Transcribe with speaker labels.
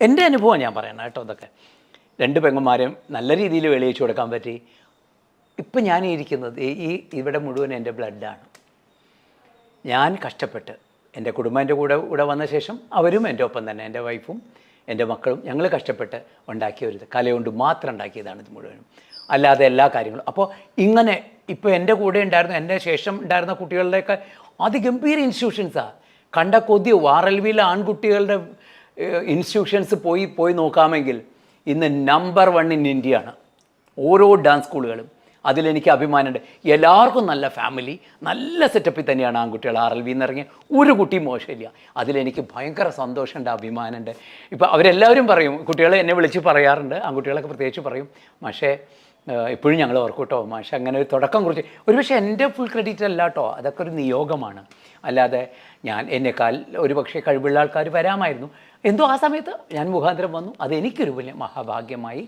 Speaker 1: എൻ്റെ അനുഭവം ഞാൻ പറയണം കേട്ടോ. ഇതൊക്കെ 2 പെങ്ങന്മാരെയും നല്ല രീതിയിൽ വെളിയിച്ചു കൊടുക്കാൻ പറ്റി. ഇപ്പം ഞാൻ ഇരിക്കുന്നത് ഇവിടെ മുഴുവൻ എൻ്റെ ബ്ലഡാണ്. ഞാൻ കഷ്ടപ്പെട്ട് എൻ്റെ കുടുംബം എൻ്റെ കൂടെ വന്ന ശേഷം അവരും എൻ്റെ ഒപ്പം തന്നെ, എൻ്റെ വൈഫും എൻ്റെ മക്കളും ഞങ്ങൾ കഷ്ടപ്പെട്ട് ഉണ്ടാക്കിയ കലകൊണ്ട് മാത്രം ഉണ്ടാക്കിയതാണ് ഇത് മുഴുവനും, അല്ലാതെ എല്ലാ കാര്യങ്ങളും. അപ്പോൾ ഇങ്ങനെ ഇപ്പോൾ എൻ്റെ കൂടെ ഉണ്ടായിരുന്ന, എൻ്റെ ശേഷം ഉണ്ടായിരുന്ന കുട്ടികളുടെയൊക്കെ അതിഗംഭീര ഇൻസ്റ്റിറ്റ്യൂഷൻസാണ്. കണ്ട കൊതി. RLVയിലെ ആൺകുട്ടികളുടെ ഇൻസ്റ്റിറ്റ്യൂഷൻസ് പോയി നോക്കാമെങ്കിൽ ഇന്ന് നമ്പർ 1 ഇൻ ഇന്ത്യയാണ് ഓരോ ഡാൻസ് സ്കൂളുകളും. അതിലെനിക്ക് അഭിമാനമുണ്ട്. എല്ലാവർക്കും നല്ല ഫാമിലി, നല്ല സെറ്റപ്പിൽ തന്നെയാണ് ആൺകുട്ടികൾ RLVയിൽ നിന്ന് ഇറങ്ങിയ ഒരു കുട്ടിയും മോശമില്ല. അതിലെനിക്ക് ഭയങ്കര സന്തോഷമുണ്ട്, അഭിമാനമുണ്ട്. ഇപ്പോൾ അവരെല്ലാവരും പറയും, കുട്ടികളെ എന്നെ വിളിച്ച് പറയാറുണ്ട്, ആൺകുട്ടികളൊക്കെ പ്രത്യേകിച്ച് പറയും, പക്ഷേ ഇപ്പോഴും ഞങ്ങൾ ഓർക്കും കേട്ടോ, മാഷെ അങ്ങനെ ഒരു തുടക്കം കുറിച്ച്. ഒരുപക്ഷെ എൻ്റെ ഫുൾ ക്രെഡിറ്റ് അല്ല കേട്ടോ, അതൊക്കെ ഒരു നിയോഗമാണ്. അല്ലാതെ എന്നെക്കാൾ ഒരുപക്ഷെ കഴിവുള്ള ആൾക്കാർ വരാമായിരുന്നു. എന്തോ ആ സമയത്ത് ഞാൻ മുഖാന്തരം വന്നു. അതെനിക്കൊരു വലിയ മഹാഭാഗ്യമായി